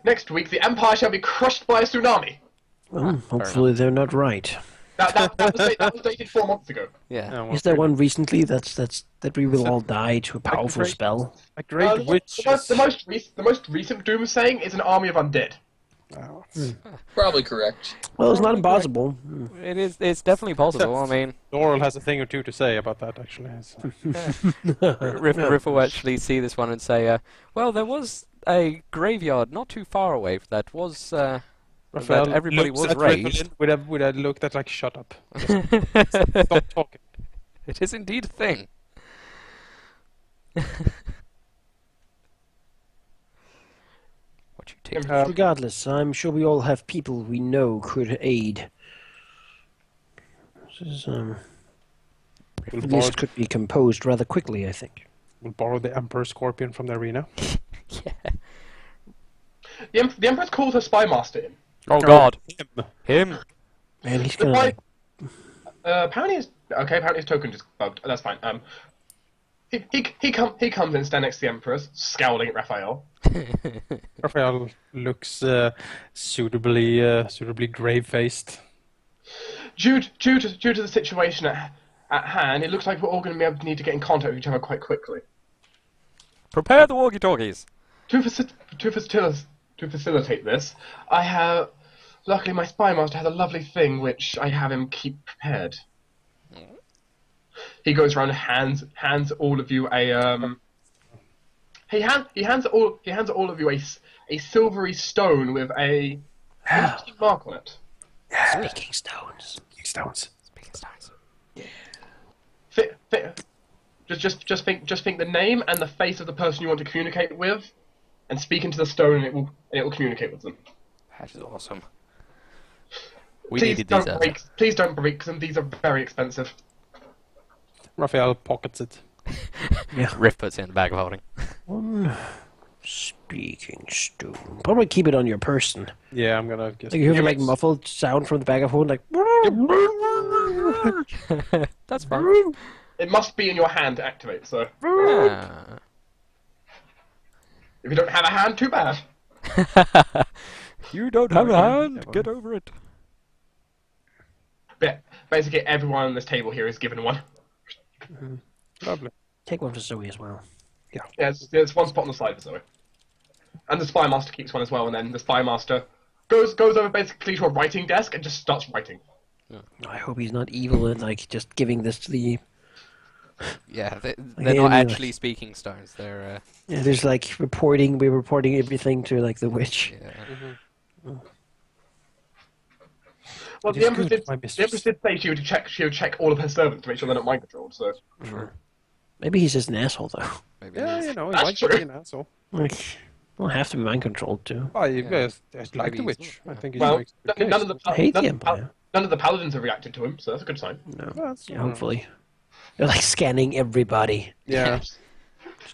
Next week, the Empire shall be crushed by a tsunami. Well, hopefully they're not right. That was dated 4 months ago. Yeah. well, Is there one recently that we will all die to a powerful great- spell? A great witch. The most recent doomsaying is an army of undead. Oh, Probably correct. Well, it's not impossible. It is. It's definitely possible. I mean, Doral has a thing or two to say about that, actually. So. Riff will actually see this one and say, "Well, there was a graveyard not too far away that was that Raphael everybody looks was at raised." Ritalin with a look that's like, shut up. Stop talking. It is indeed a thing. What you take? Regardless, I'm sure we all have people we know could aid. This is, We'll the borrow, list could be composed rather quickly, I think. we'll borrow the Emperor Scorpion from the arena. Yeah. The Empress calls her spy master in. Oh God. Him. Man, he's The gonna spy, like, apparently his token just bugged. That's fine. He comes in, stand next to the Empress, scowling at Raphael. Raphael looks suitably grave-faced. Due to the situation at hand, it looks like we're all going to be able to need to get in contact with each other quite quickly. Prepare the walkie-talkies. To facilitate this, I have. Luckily, my spy master has a lovely thing which I have him keep prepared. He goes around and hands all of you a He hands all of you a silvery stone with a mark on it. speaking stones. Stones. Speaking stones. Just think the name and the face of the person you want to communicate with, and speak into the stone, and it will communicate with them. That is awesome. We needed these. Please don't break them. These are very expensive. Raphael pockets it. Riff puts it in the bag of holding. One speaking stone. Probably keep it on your person. Yeah, I'm gonna guess. Like you hear like muffled sound from the bag of holding, like. That's fine. It must be in your hand to activate. So Ah. if you don't have a hand, too bad. You don't have a hand. Get over it. But basically, everyone on this table here is given one. Lovely. Take one for Zoe as well. Yeah, there's one spot on the side for Zoe. And the spy master keeps one as well, and then the spy master goes over basically to a writing desk and just starts writing. I hope he's not evil and like just giving this to the. Yeah, they're Yeah, not yeah. actually speaking stones. They're Yeah, there's like reporting. We're reporting everything to like the witch. yeah. Well, It the is Empress, good, did, my the mistress. Empress did say she would check all of her servants to make sure they're not mind controlled. So Maybe he's just an asshole though. Maybe Yeah, it is. you know, he That's might be true. an asshole. Like, don't have to be mind controlled too. Oh, you Yeah. guys like Maybe the he's witch. not, I yeah. think he's well, makes a good none of case. the I hate the none of the Empire. none of the paladins have reacted to him, so that's a good sign. No. That's- Yeah, hopefully. They're like scanning everybody, Yeah. just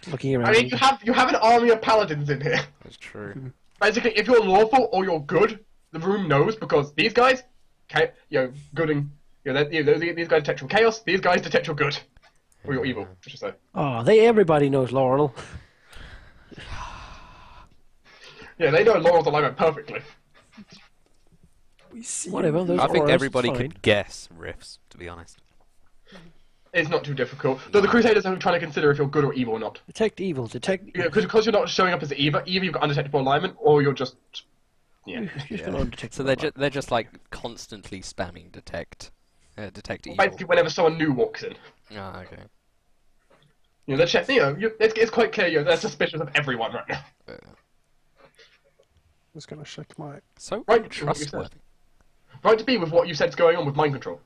looking around. I mean, you have an army of paladins in here. That's true. Basically, if you're lawful or you're good, the room knows because these guys, good and these guys detect your chaos. These guys detect your good or your evil, I should say. Oh, everybody knows Laurel. Yeah, they know Laurel's alignment perfectly. Whatever. Those I think auras, everybody fine. could guess riffs, to be honest. It's not too difficult. Though the Crusaders are trying to consider if you're good or evil or not. Detect evil. Detect. Yeah, because you're not showing up as either you've got undetectable alignment, or you're just You're just an Yeah. undetectable So they're just like constantly spamming detect evil. basically whenever someone new walks in. Ah, okay. They're checking. It's quite clear. They're suspicious of everyone right now. Just gonna check my. So Right, trustworthy. Right to be with what you said's going on with mind control.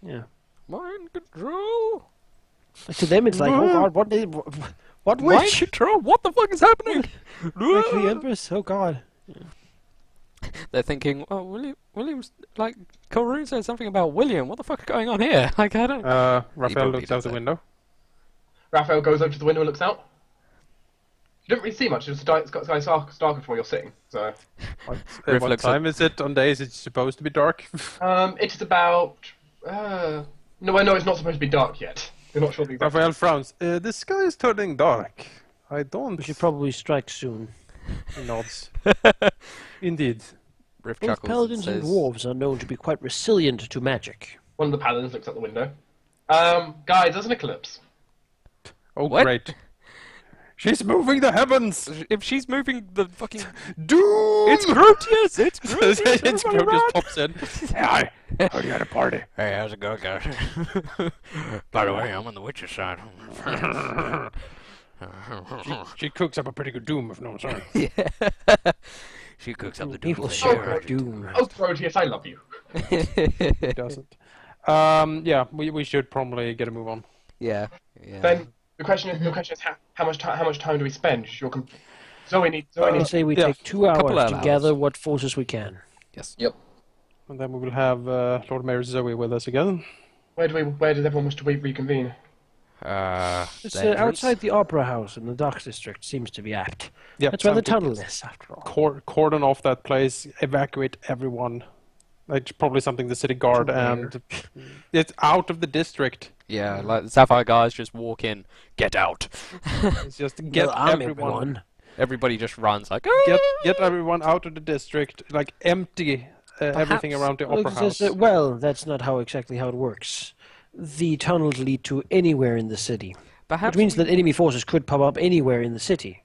Yeah. Mind control. Like, to them, it's like, oh god, what Mind witch? control. What the fuck is happening? Like the Empress. Oh god. They're thinking, oh, William's like Corrine said something about William. What the fuck is going on here? Like I don't. Raphael probably looks out did the say. window. Raphael goes over to the window and looks out. You don't really see much. It's darker from where you're sitting. So, Riff What looks time is it on days it's supposed to be dark? it's about. No, I know it's not supposed to be dark yet. You're not sure the exact. Raphael frowns. The sky is turning dark. I don't. We should probably strike soon. He nods. Indeed. Riff Both chuckles and paladins and says, dwarves are known to be quite resilient to magic. One of the paladins looks out the window. Guys, there's an eclipse. Oh, What? great. She's moving the heavens! if she's moving the fucking... Doom! It's Grotius! It's Grotius! It's Everybody Grotius run! pops in. Hey, how you at a party? Hey, how's it going, guys? By the way, I'm on the witch's side. She cooks up a pretty good doom, if no one's sorry. Yeah. She cooks up the People doom. share Oh, doom. Oh, Proteus, I love you. He doesn't. Yeah, we should probably get a move on. Yeah. Then the question is how much time do we spend? Zoe needs. I say we Yeah. take 2 Couple hours of to gather hours. what forces we can. Yes. Yep. And then we will have Lord Mayor Zoe with us again. Where does everyone wish to reconvene? It's The entrance? outside the Opera House in the Docks District seems to be apt. Yeah, That's where the sounds good. tunnel is, after all. Cordon off that place, evacuate everyone. Like probably something the city guard and it's out of the district. Yeah, like the Sapphire guys just walk in, get out. It's just get Well, I'm everyone, Everybody just runs like, "Ah!" get everyone out of the district. Like empty everything Perhaps. around the opera house. Well, that's not exactly how it works. The tunnels lead to anywhere in the city, Perhaps which means we- that enemy forces could pop up anywhere in the city.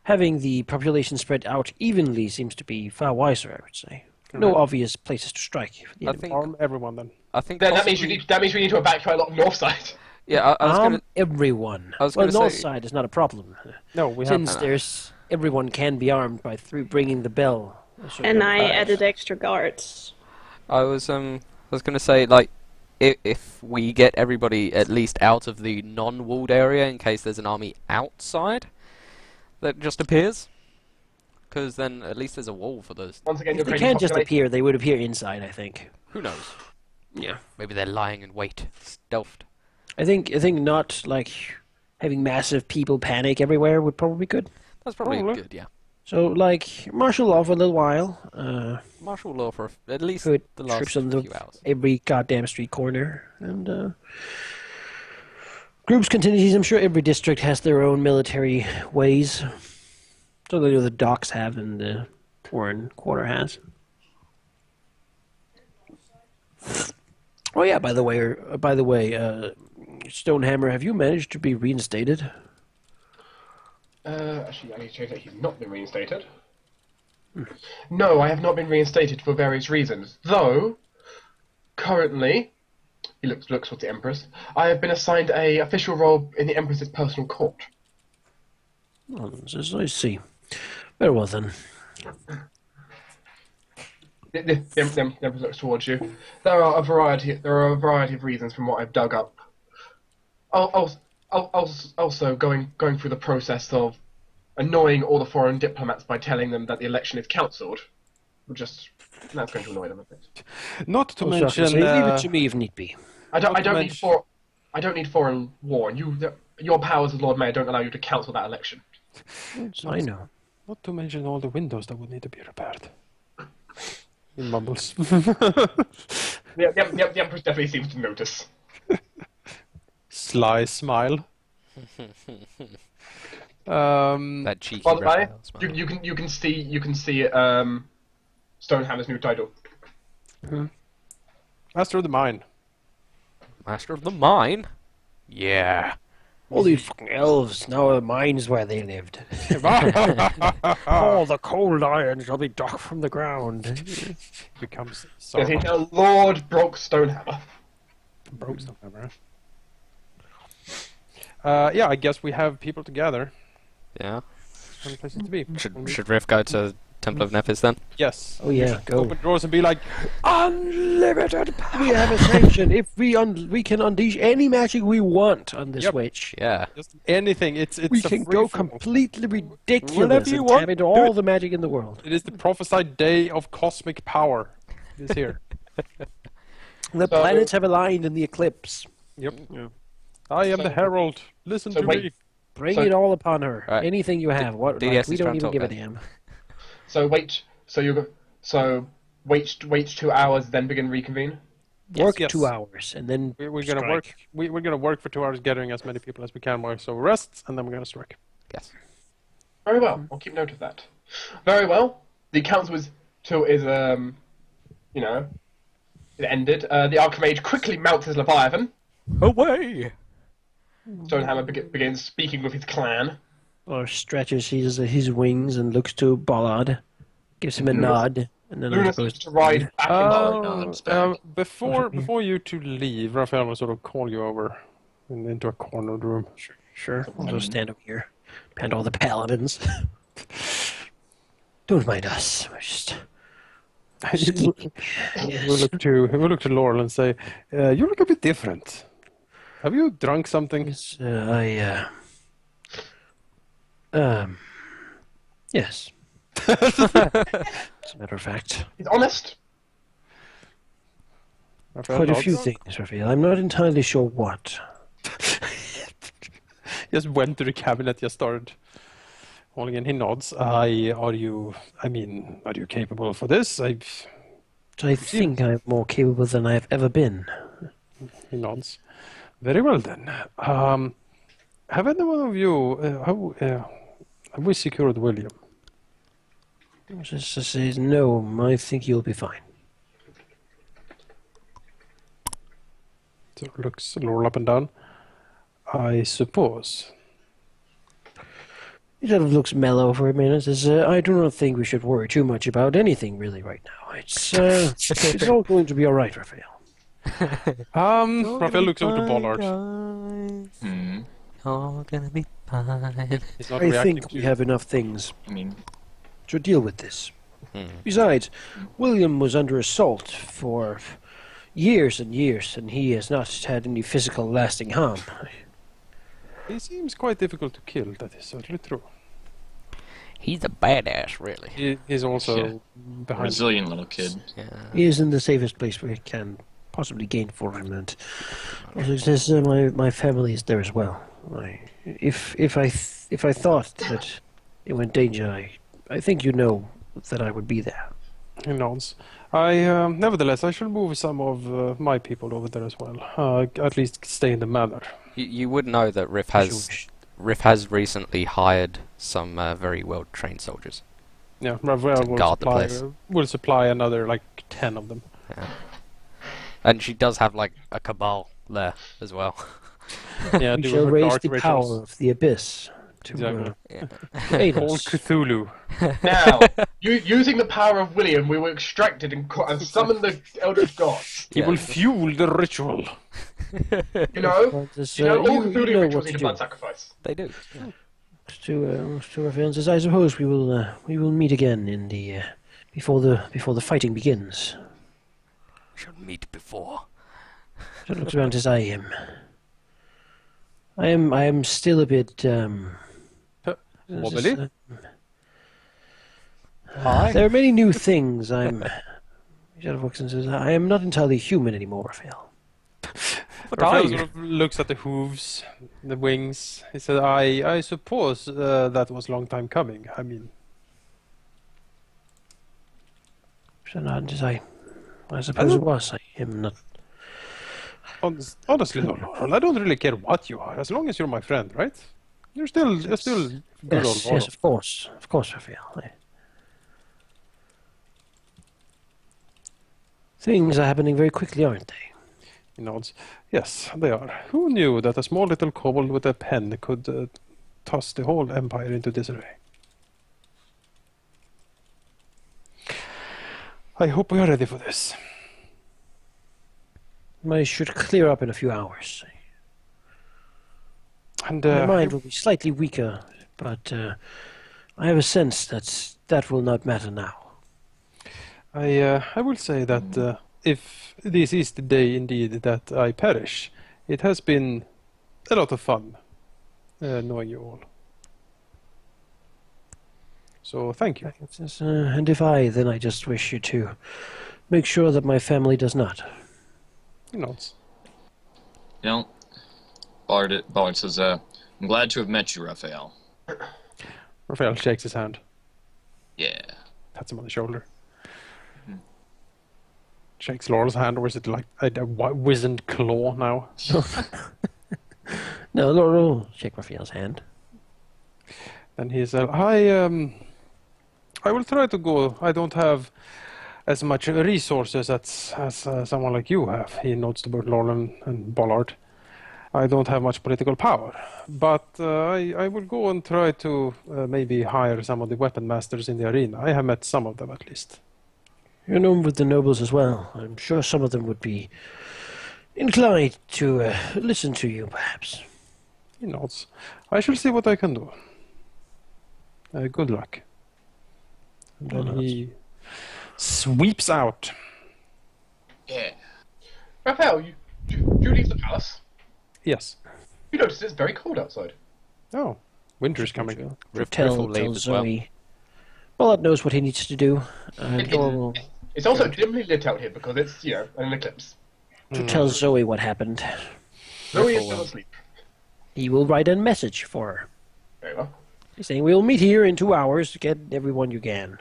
Having the population spread out evenly seems to be far wiser, I would say. No obvious places to strike. for the I enemy. think Arm everyone then. I think Then that means possibly- we need to evacuate a lot of north side. Yeah, I was gonna. everyone. I was well, gonna north say- side is not a problem, No, we have since everyone can be armed by bringing the bell. And I added extra guards. I was gonna say like, if we get everybody at least out of the non-walled area in case there's an army outside that just appears, because then at least there's a wall for those. Once again, If you're they creating can't just population. appear, they would appear inside, I think. Who knows? Yeah. Maybe they're lying in wait, stealthed. I think not like having massive people panic everywhere would probably be good. That's probably Probably. good. Yeah. So like martial law for a little while, Martial law for at least put the last troops on few hours. every goddamn street corner, and groups contingencies. I'm sure every district has their own military ways. So they know the docks have and the foreign quarter has. Oh yeah, by the way, Stonehammer, have you managed to be reinstated? Actually, I need to change that. He's not been reinstated. No, I have not been reinstated for various reasons. Though, currently, he looks towards the Empress. I have been assigned a official role in the Empress's personal court. Oh, I see. Very well then. The Empress looks towards you. There are a variety of reasons from what I've dug up. Also, going through the process of annoying all the foreign diplomats by telling them that the election is cancelled. That's going to annoy them a bit. not to Also, I mention can say, leave it to me if need be. I don't to need foreign war. And your powers as Lord Mayor don't allow you to cancel that election. I know. not to mention all the windows that would need to be repaired. He mumbles. The Empress definitely seems to notice. Sly smile. That cheeky. By the way, Raphael smile. you can see Stonehammer's new title. Master of the mine. Master of the mine. Yeah. All these fucking elves, now the mines where they lived. All the cold iron shall be dug from the ground. Becomes Yes, he's Sauron. now Lord Broke Stonehammer. Broke something, yeah, I guess we have people to gather. Yeah. And places to be. Should Riff go to Temple of Nethys then? Yes. Oh yeah, go. Open doors and be like, unlimited power. We have a sanction. If we can unleash any magic we want on this Yep. witch. Yeah. Just anything. It's We a can free go for all. completely ridiculous Whatever you and want, tap into do all it. the magic in the world. It is the prophesied day of cosmic power. It is here. The planets have aligned in the eclipse. Yep. Yeah. I am the herald. Listen So to wait. me. Bring So- it all upon her. Right. Anything you have. What? DDS Like, we is don't trying to even talk give a then. damn. Wait 2 hours, then begin reconvene. Work yes. 2 hours and then We're gonna strike. work. We're gonna work for 2 hours, gathering as many people as we can. So rest, and then we're gonna strike. Yes. Very well. I'll keep note of that. Very well. The council is it ended. The Archmage quickly mounts his Leviathan. Away! Stonehammer begins speaking with his clan. Or stretches his wings and looks to Ballard, gives him a nod, and then I Luna suppose seems to ride back Before you two leave, Raphael will sort of call you over into a cornered room. Sure, I'll just stand over here, and all the paladins. Don't mind us. We're just We'll look to Laurel and say, "You look a bit different. Have you drunk something?" Yes, yes. As a matter of fact, He's honest. Raphael quite a nods. few things, Raphael. I'm not entirely sure what. Just went to the cabinet. Just started calling in. He nods. Are you capable for this? I think I'm more capable than I've ever been. He nods. Very well then. Have any one of you have we secured William? Just to say, no, I think you'll be fine. So looks Laurel up and down. I suppose. He sort of looks mellow for a minute. Says, I do not think we should worry too much about anything really right now. It's all going to be all right, Raphael. Raphael looks over to Ballard. All gonna be fine. He's not I reacting think to we you. have enough things I mean, to deal with this. Besides, William was under assault for years and years, and he has not had any physical lasting harm. He seems quite difficult to kill. That is certainly true. He's a badass, really. He's also Yeah. behind. resilient little kid. Yeah. He is in the safest place we can possibly gain for him, and also he says my family is there as well. If I thought that it were in danger, I think you know that I would be there. He nods. Nevertheless, I shall move some of my people over there as well. At least stay in the manor. You would know that Riff has recently hired some very well trained soldiers. Yeah, Raphael To guard the place. will supply another like 10 of them. Yeah. And she does have like a cabal there as well. Yeah, We do shall her raise dark the rituals. power of the abyss to Exactly. Yeah. aid All us. Cthulhu. Now, using the power of William, we were extracted and summoned the Eldritch Gods. He will fuel the ritual. You know? Well, this, You know, all you Cthulhu know rituals what need to a do. blood sacrifice. They do. To Raphael says, I suppose we will meet again in the before the fighting begins. Should meet before. So looks around as I am still a bit Wobbly? there are many new things. He sort of looks and says, I am not entirely human anymore, Raphael. Raphael sort of looks at the hooves, the wings. He said, I suppose that was a long time coming. I mean, So not as I suppose it was. I am not. honestly, no, Laurel, I don't really care what you are, as long as you're my friend, right? You're still good old Yes, Laurel. yes, of course, Raphael. Things are happening very quickly, aren't they? He nods. Yes, they are. Who knew that a small little kobold with a pen could toss the whole empire into disarray? I hope we are ready for this. I should clear up in a few hours. And My mind will be slightly weaker, but I have a sense that will not matter now. I will say that if this is the day indeed that I perish, it has been a lot of fun knowing you all. So thank you. And if then I just wish you to make sure that my family does not. He nods. You know, Ballard says, I'm glad to have met you, Raphael. Raphael shakes his hand, Yeah. pats him on the shoulder. Shakes Laurel's hand, or is it like a wizened claw now? No, Laurel, shake Raphael's hand. And he said, I will try to go. I don't have as much resources as someone like you have. He nods to both Lorlan and Bollard. I don't have much political power, but I will go and try to maybe hire some of the weapon masters in the arena. I have met some of them at least. You're known with the nobles as well. I'm sure some of them would be inclined to listen to you, perhaps. He nods. I shall see what I can do. Good luck. And then he sweeps out. Yeah. Raphael, you leave the palace. Yes. You notice it's very cold outside. Oh, winter's coming. Riff Tell will leave as well. Zoe. Bollard knows what he needs to do. And Nor It's also dimly lit out here because it's, an eclipse. to tell Zoe what happened. Zoe is still asleep. He will write a message for her. Very well. He's saying, we'll meet here in 2 hours to get everyone you can.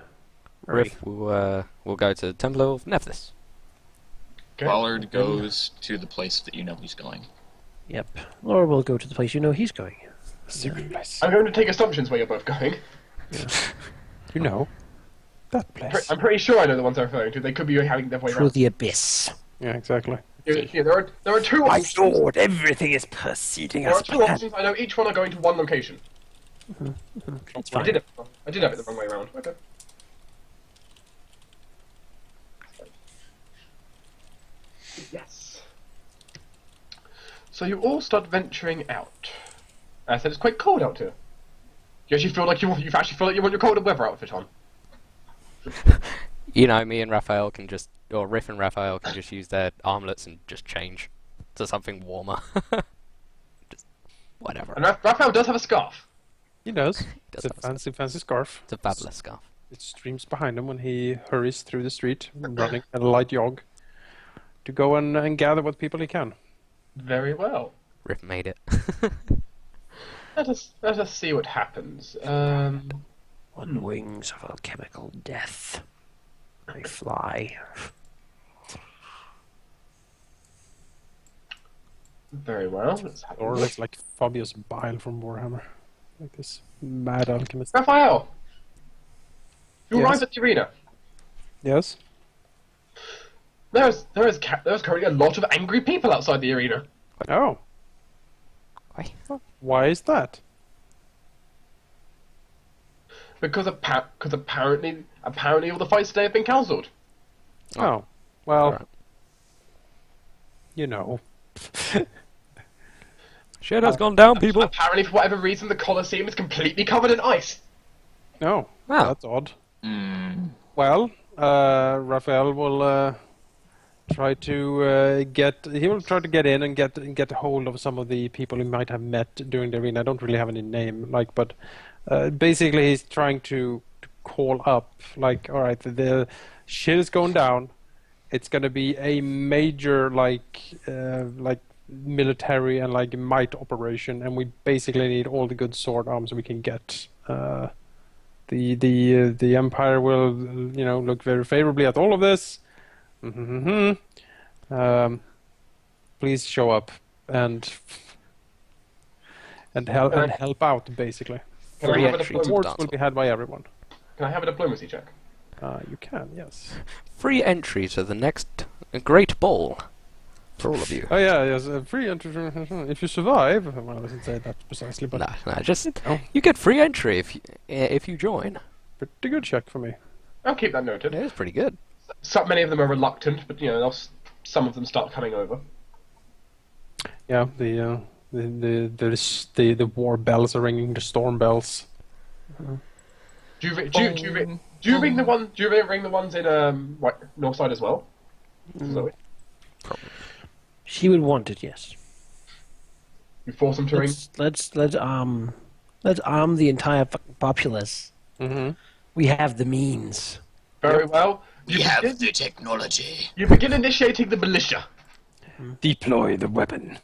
Riff will go to the Temple of Nethys. Okay. Ballard goes to the place that you know he's going. Yep. Laura will go to the place you know he's going. Secret place. I'm going to take assumptions where you're both going. You know, that place. I'm pretty sure I know the ones I'm referring to. They could be having their way Through around. the abyss. Yeah, exactly. Yeah, there are two My options. sword, everything is proceeding There are as two planned. options. I know each one are going to one location. It's I fine. did have it the wrong way around. Okay. Yes. So you all start venturing out. I said it's quite cold out here. You actually feel like you want your colder weather outfit on. You know, me and Raphael can just, or Riff and Raphael can just use their armlets and just change to something warmer. Just whatever. And Raphael does have a scarf. He does. Does It's a have a scarf. fancy scarf. It's a fabulous scarf. It streams behind him when he hurries through the street, running at a light jog, to go and gather what people he can. Very well. Riff made it. Let us see what happens. On wings of alchemical death, I fly. Very well. Let's have a Or look. looks like Fabius Bile from Warhammer. Like this mad alchemist. Raphael, you Yes? arrive at the arena. Yes? There's currently a lot of angry people outside the arena. Oh. Why? Why is that? Because apparently all the fights today have been cancelled. Oh. Well, Alright. you know. Shit has gone down, people. Apparently, for whatever reason, the Colosseum is completely covered in ice. No. Wow. That's odd. Mm. Well, Raphael will try to he will try to get in and get a hold of some of the people he might have met during the arena. I don't really have any name, but basically he's trying to call up, like, all right, the shit is going down. It's going to be a major like military and like might operation, and we basically need all the good sword arms we can get. The Empire will, look very favorably at all of this. Please show up and help out. Basically, Can I Free have a entry to diplomacy? swords dance will be had by everyone. Can I have a diplomacy check? You can, yes. Free entry to the next great ball for all of you. Oh yeah, yes. Free entry if you survive. Well, I doesn't say that precisely, but No, just Oh. you get free entry if you join. pretty good check for me. I'll keep that noted. It is pretty good. So many of them are reluctant, but some of them start coming over. Yeah, the war bells are ringing, the storm bells. Do you ring the one? Do you ring the ones in north side as well? Zoe? She would want it, yes. You force them to ring. Let's arm the entire fucking populace. Mm-hmm. We have the means. Very well. We have the technology. You begin initiating the militia. Deploy the weapon.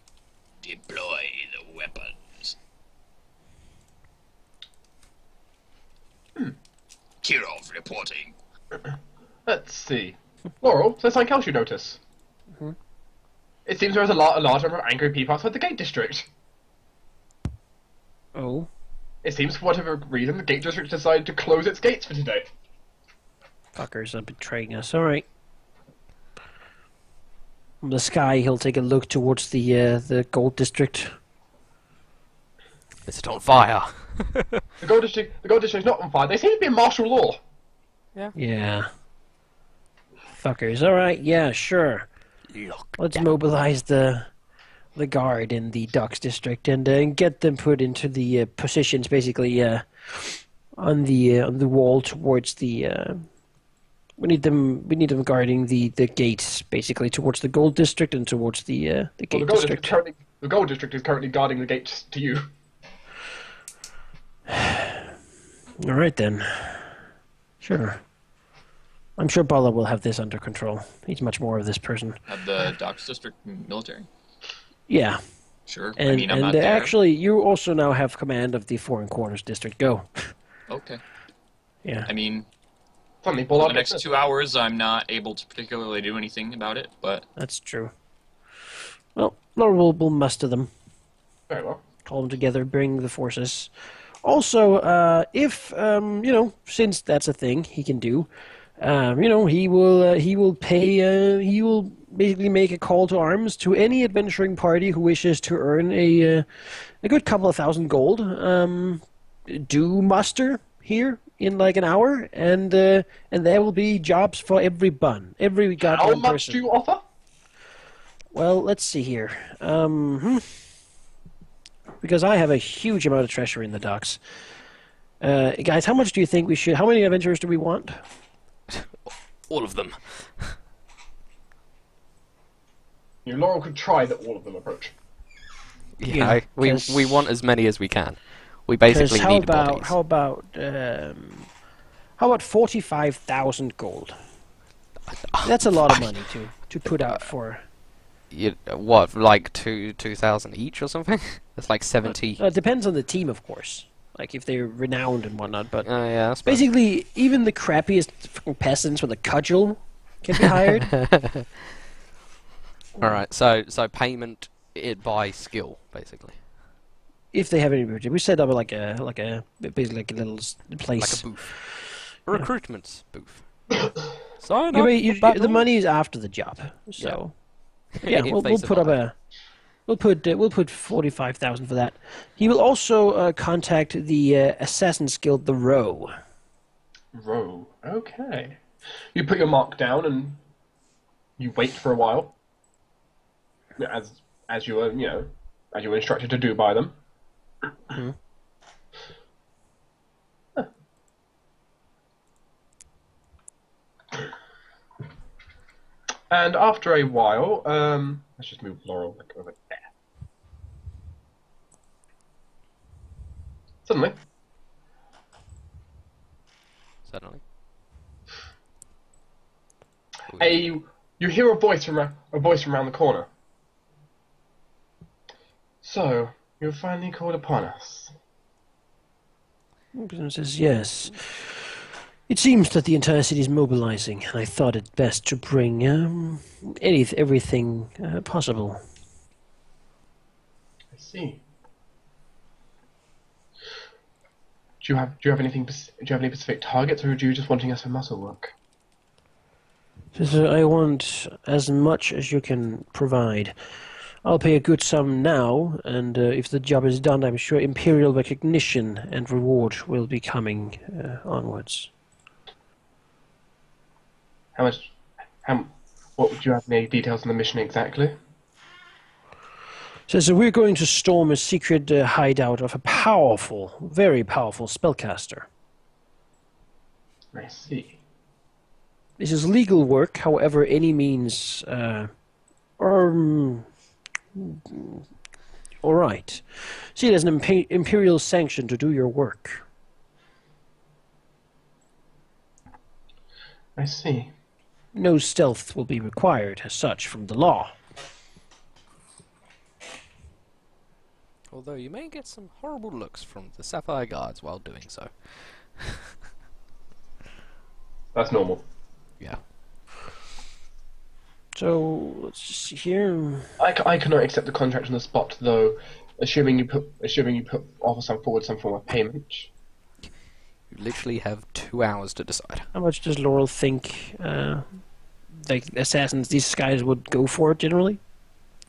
Deploy the weapons. Kirov reporting. Let's see. Laurel, is there something else you notice? It seems there is a large number of angry people outside the gate district. Oh. It seems for whatever reason the gate district decided to close its gates for today. Fuckers are betraying us. Alright. From the sky, he'll take a look towards the gold district. Is it on fire? The gold district is not on fire. They seem to be in martial law. Yeah. Fuckers. Alright, yeah, sure. Let's mobilize the guard in the docks district and get them put into the positions, basically on the wall towards the. We need them guarding the gates, basically towards the gold district and towards the gate district. The gold district is currently guarding the gates to you. All right then. Sure. I'm sure Bala will have this under control. He's much more of this person. Have the docks district military? Yeah. Sure. And, I mean, I'm not there. Actually, you also now have command of the Foreign Corners district. Go. Okay. Yeah. I mean, Suddenly, for the next 2 hours, I'm not able to particularly do anything about it, but... That's true. Well, Laura will muster them. Very well. Call them together, bring the forces. Also, if since that's a thing he can do, he will basically make a call to arms to any adventuring party who wishes to earn a good couple of thousand gold. Do muster here in like an hour, and there will be jobs for every goddamn How much person. do you offer? Well, let's see here. Because I have a huge amount of treasure in the docks. Guys, how much do you think we should... How many adventurers do we want? All of them. Laurel could try the all of them approach. Yeah, we 'cause- want as many as we can. We basically need bodies. How about 45,000 gold? That's a lot of money to put out for... What, like 2,000 each or something? That's like 70. It depends on the team, of course. Like if they're renowned and whatnot, but Yeah, I suppose. basically, even the crappiest fucking peasants with a cudgel can be hired. All right, so payment by skill, basically, If they have any budget, we set up basically like a little place. like a booth, a recruitment booth. Sign You up may- for battle. the money is after the job, so yeah, If we'll they put up survive. we'll put 45,000 for that. He will also contact the Assassin's Guild, the Row. Row. Okay. You put your mark down and you wait for a while, as you were as you were instructed to do by them. Mhm. Huh. And after a while, let's just move Laurel over there. Suddenly, Certainly. you hear a voice from around the corner. So, you finally called upon us. He says, yes. It seems that the entire city is mobilizing, and I thought it best to bring everything possible. I see. Do you have anything? Do you have any specific targets, or are you just wanting us for muscle work? Says, I want as much as you can provide. I'll pay a good sum now, and if the job is done, I'm sure imperial recognition and reward will be coming onwards. How much? What would you have any details on the mission exactly? Says, we're going to storm a secret hideout of a powerful, very powerful spellcaster. I see. This is legal work, however, any means all right. See it as an imperial sanction to do your work. I see. No stealth will be required as such from the law. Although you may get some horrible looks from the Sapphire Guards while doing so. That's normal. Yeah. So let's just see here. I cannot accept the contract on the spot, though. Assuming you offer some form of payment. You literally have 2 hours to decide. How much does Laurel think like assassins, these guys would go for generally?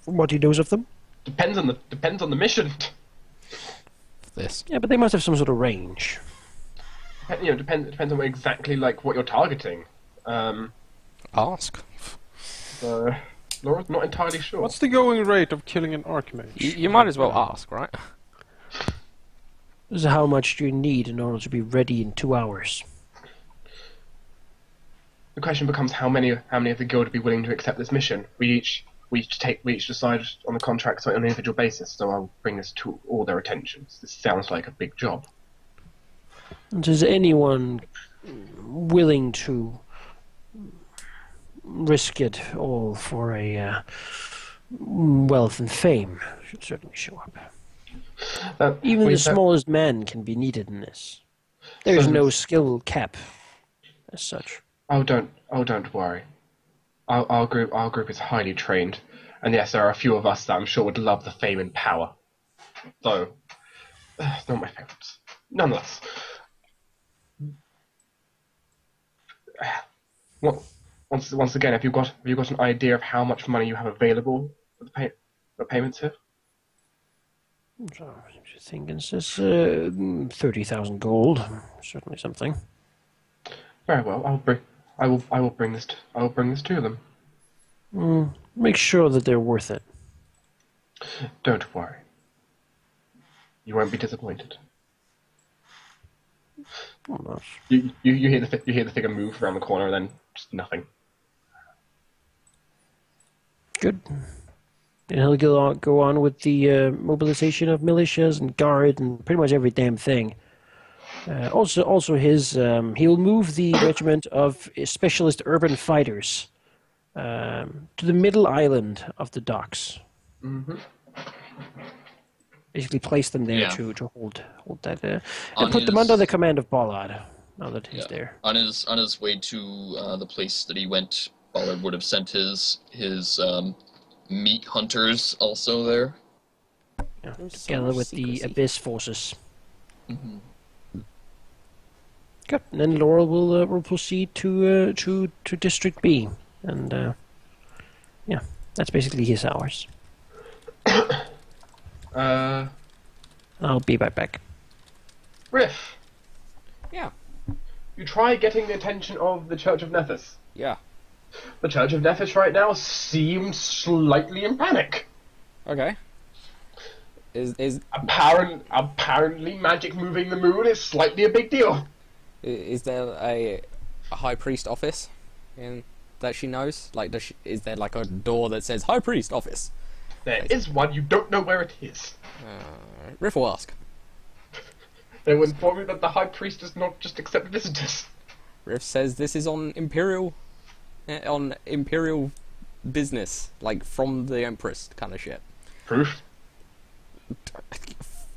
From what he knows of them? Depends on the mission. This. Yeah, but they must have some sort of range. Depends on exactly like what you're targeting. Ask. Laura's not entirely sure. What's the going rate of killing an archmage? You might as well ask, right? This is how much do you need in order to be ready in 2 hours? The question becomes how many of the guild would be willing to accept this mission. We each decide on the contract on an individual basis. So I'll bring this to all their attentions. This sounds like a big job. And is anyone willing to risk it all for a wealth and fame? Should certainly show up. Even the smallest man can be needed in this. There's no skill cap as such. Oh, don't worry. Our group is highly trained, and yes, there are a few of us that I'm sure would love the fame and power. Though, it's not my favourites. Nonetheless, once again, have you got an idea of how much money you have available for the payments here? So, I think it says 30,000 gold. Certainly something. Very well. I will bring this to them. Make sure that they're worth it. Don't worry. You won't be disappointed. Oh, no. You hear the figure move around the corner and then just nothing. Good. And he'll go on with the mobilization of militias and guard and pretty much every damn thing. Also his he'll move the regiment of specialist urban fighters to the middle island of the docks. Mm-hmm. Basically, place them there to hold that On and put them under the command of Ballard. Now that he's there. On his way to the place that he went, Ballard would have sent his meat hunters also there. Yeah, together with the Abyss forces. Mm-hmm. Good. And then Laurel will proceed to District B, and yeah, that's basically his hours. I'll be right back. Riff, Yeah. you try getting the attention of the Church of Nethys. Yeah. The Church of Nethys right now seems slightly in panic. Okay. Is Apparently magic moving the moon is slightly a big deal. Is there a high priest office that she knows? Like, is there like a door that says High Priest office? There is one, you don't know where it is. Riff will ask. They will inform you that the High Priest does not just accept visitors. Riff says this is on imperial business, like from the Empress kind of shit. Proof?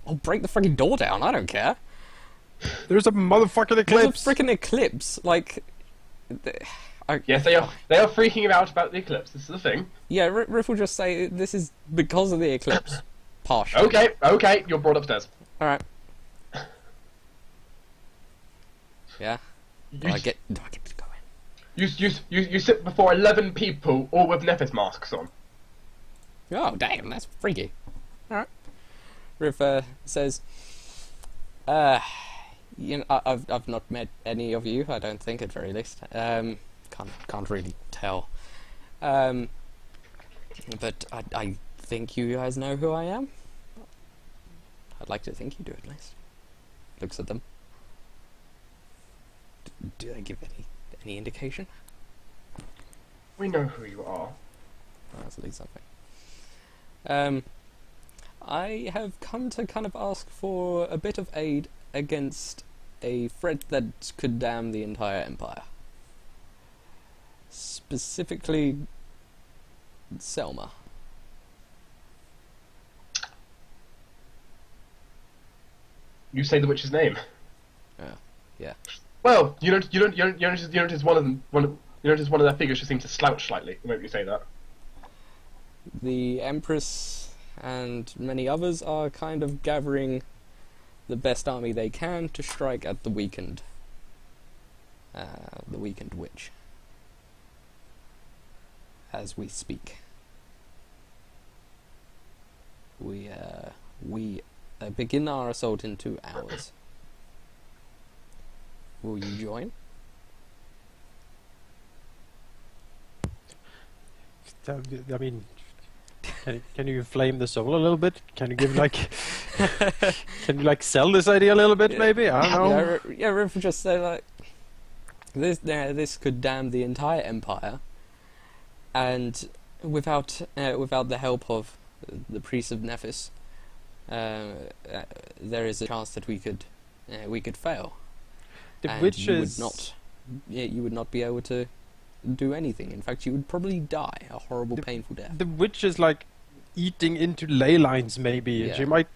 I'll break the freaking door down. I don't care. There's a motherfucking eclipse! There's a freaking eclipse. Like, Yes, they are freaking out about the eclipse. This is the thing. yeah. Riff will just say this is because of the eclipse. Partially. Okay, you're brought upstairs. All right. Yeah. Do I get to go in? You sit before 11 people, all with Nethys masks on. Oh, damn, that's freaky. Alright. Riff says, you know, I've not met any of you, I don't think, at very least. Can't really tell. But I think you guys know who I am. I'd like to think you do, at least. Looks at them. Do they give any indication? We know who you are. Oh, that's at least something. I have come to kind of ask for a bit of aid against a threat that could damn the entire empire. Specifically, Selma. You say the witch's name. Yeah. Well, you notice one of their figures just seems to slouch slightly. The moment you say that. The Empress and many others are kind of gathering the best army they can to strike at the weakened witch as we speak. We begin our assault in 2 hours. Will you join? I mean, can you flame the soul a little bit? Can you give like, can you like sell this idea a little bit? Maybe, I don't know. Yeah, Riff would just say like, this could damn the entire empire, and without the help of the priests of Nethys, there is a chance that we could fail. The And witches. you would not be able to do anything. In fact, you would probably die a horrible, painful death. The witch is like eating into ley lines. Maybe Yeah.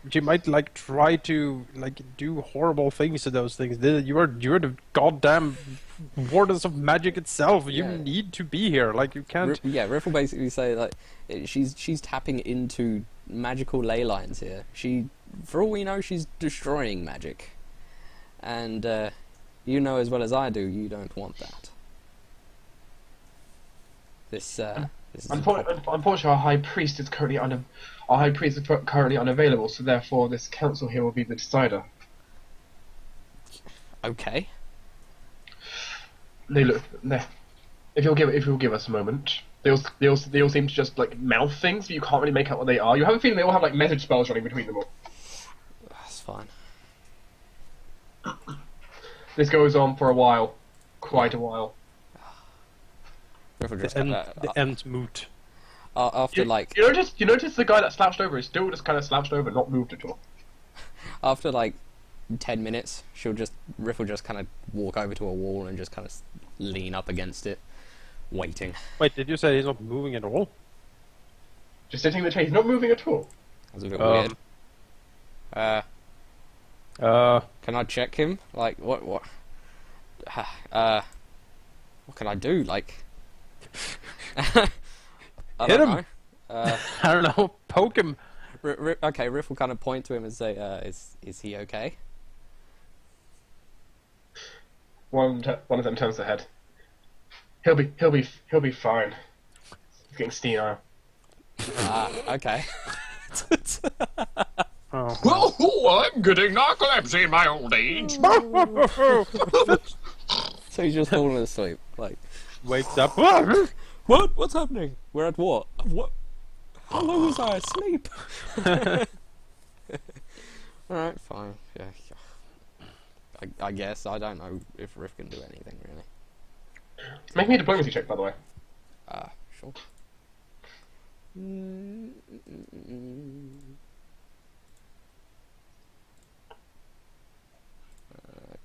she might like try to like do horrible things to those things. You're the goddamn wardens of magic itself. You Yeah. need to be here. Like you can't. Riff will basically say like she's tapping into magical ley lines here. For all we know, she's destroying magic, and you know as well as I do, you don't want that. This is Unfortunately, our high priest is currently unavailable, so therefore this council here will be the decider. okay. If you'll give us a moment, they all seem to just like mouth things, but you can't really make out what they are. You have a feeling they all have like message spells running between them all. That's fine. This goes on for a while, quite a while. Riff will just The end moot. after like You notice the guy that slouched over is still just kind of slouched over, not moved at all. after like 10 minutes, Riff will just kind of walk over to a wall and just kind of lean up against it, waiting. Wait, did you say he's not moving at all? Just sitting in the chair, he's not moving at all. That's a bit weird. Can I check him? Like, what? What can I do? Like, I Hit don't him! know. I don't know. Poke him. Okay, Riff will kind of point to him and say, "Is he okay?" One of them turns their head. He'll be fine. He's getting senile. Okay. Oh. Oh, I'm getting narcolepsy in my old age. So he's just falling asleep. Like, Wakes up. what? What's happening? We're at what? What? How long was I asleep? Alright, fine. Yeah. I guess. I don't know if Riff can do anything, really. Make me a diplomacy check, by the way. Sure.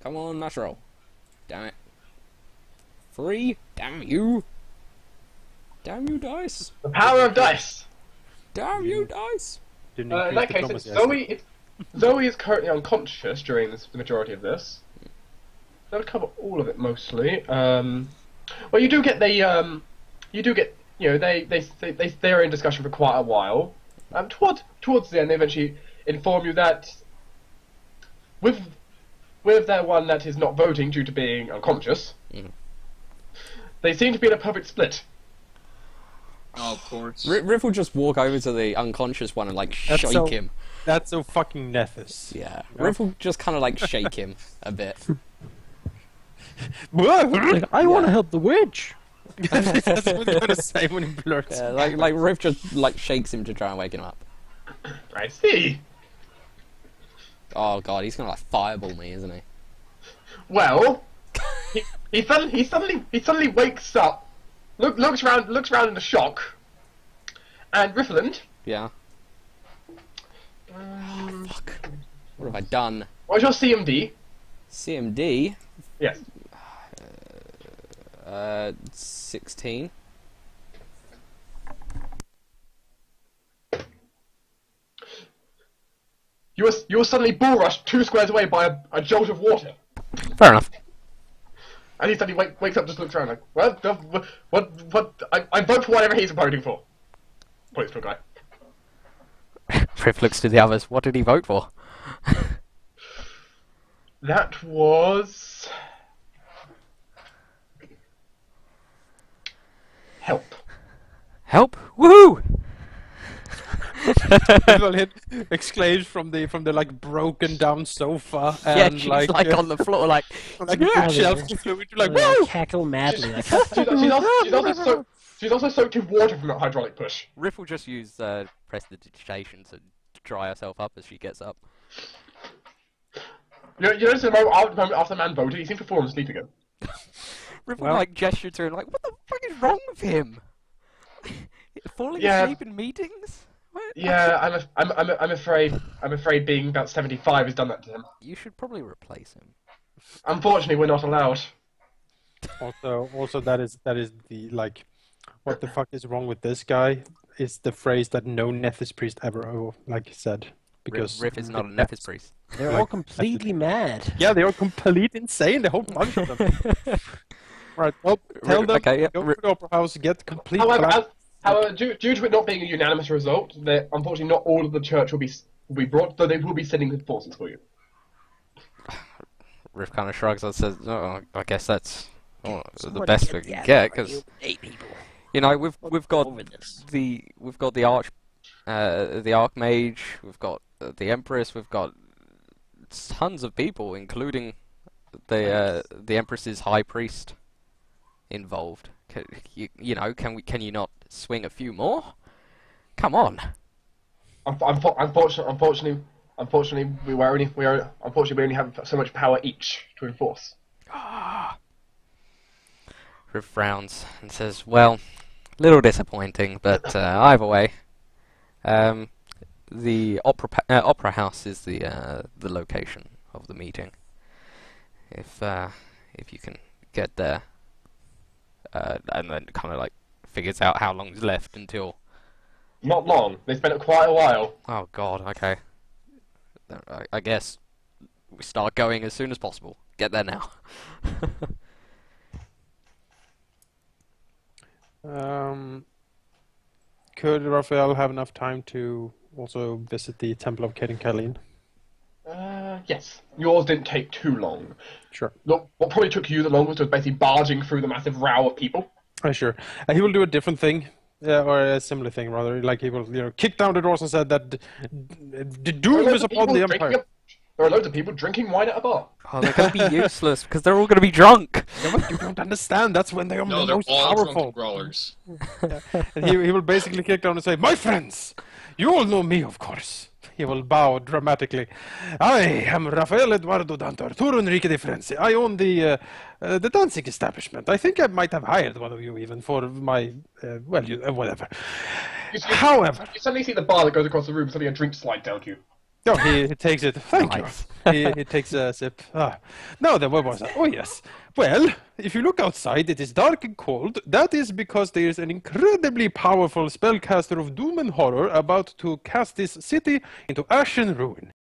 Come on, mash roll. Damn it. 3? Damn you. Damn you, dice. The power of dice! Damn you, dice. Didn't In that case, increase diplomacy, I see. Zoe is currently unconscious during the majority of this. That would cover all of it mostly. Well, you do get they are in discussion for quite a while. Towards the end, they eventually inform you that with their one that is not voting due to being unconscious, they seem to be in a perfect split. Oh, of course. Riff will just walk over to the unconscious one and like shake him. That's so fucking Nethys. Yeah. Riff will just kind of like shake him a bit. Like, I want to help the witch. That's what I'm gonna say when he blurts. Yeah, like Riff just like shakes him to try and wake him up. I see. Oh god, he's gonna like fireball me, isn't he? Well, he suddenly wakes up, looks around in a shock, and Riffland. Yeah. Fuck. What have I done? What's your CMD? CMD? Yes. 16. You were suddenly bull rushed 2 squares away by a jolt of water. Fair enough. And he suddenly wakes up, just looks around like, what? I vote for whatever he's voting for. Points to a guy. Riff looks to the others. What did he vote for? That was... help. Help! Woohoo! Well, it exclaims from the like broken down sofa Yeah, and she's like on the floor, like, like yeah. bookshelf flew into like They woo! cackle madly. Like, She's also soaked in water from that hydraulic push. Riff will just use prestidigitation to dry herself up as she gets up. You notice the moment after the man voted, he seemed to fall asleep again. Riff Well- will like gesture to him, like, what the fuck is wrong with him? Falling Yeah. asleep in meetings? What? Yeah, I'm afraid being about 75 has done that to him. You should probably replace him. Unfortunately, we're not allowed. Also that is the like, what the fuck is wrong with this guy? Is the phrase that no Nethys priest ever like said, because Riff is not a Nethys priest. they're all completely mad. Yeah, they are complete insane. The whole bunch of them. Right, well, tell them Okay, yeah, go to the opera house, get complete. However, due to it not being a unanimous result, unfortunately not all of the church will be brought, though they will be sending forces for you. Riff kind of shrugs and says, "Oh, I guess that's the Somebody best we get can the get, other because 8 people. you know we've got Over this. the Archmage, we've got the Empress, we've got tons of people, including the Empress's High Priest involved. Can you not swing a few more? Come on. Unfortunately, we only have so much power each to enforce. Riff frowns and says, "Well, little disappointing, but either way, the opera house is the location of the meeting. If you can get there, and then kind of like figures out how long is left until." Not long. They spent it quite a while. Oh God. Okay. I guess we start going as soon as possible. Get there now. Could Raphael have enough time to also visit the Temple of Caden Kalin? Yes. Yours didn't take too long. Sure. Look, what probably took you the longest was basically barging through the massive row of people. Sure. He will do a different thing, or a similar thing rather. Like he will, kick down the doors and said that the doom is upon the Empire. There are loads of people drinking wine at a bar. Oh, they're going to be useless because they're all going to be drunk. Yeah, but you don't understand. That's when they are No, the they're most all powerful. drunken brawlers. And he will basically kick down and say, "My friends, you all know me, of course." He will bow dramatically. "I am Rafael Eduardo D'Arturo Enrique de Frenzy. I own the dancing establishment. I think I might have hired one of you even for my, whatever. However..." You suddenly see the bar that goes across the room, suddenly a drink slide down to you. No, he takes it. Thank Nice. you. He takes a sip. Now then, what was that? Oh, yes. Well, if you look outside, it is dark and cold. That is because there is an incredibly powerful spellcaster of doom and horror about to cast this city into ash and ruin.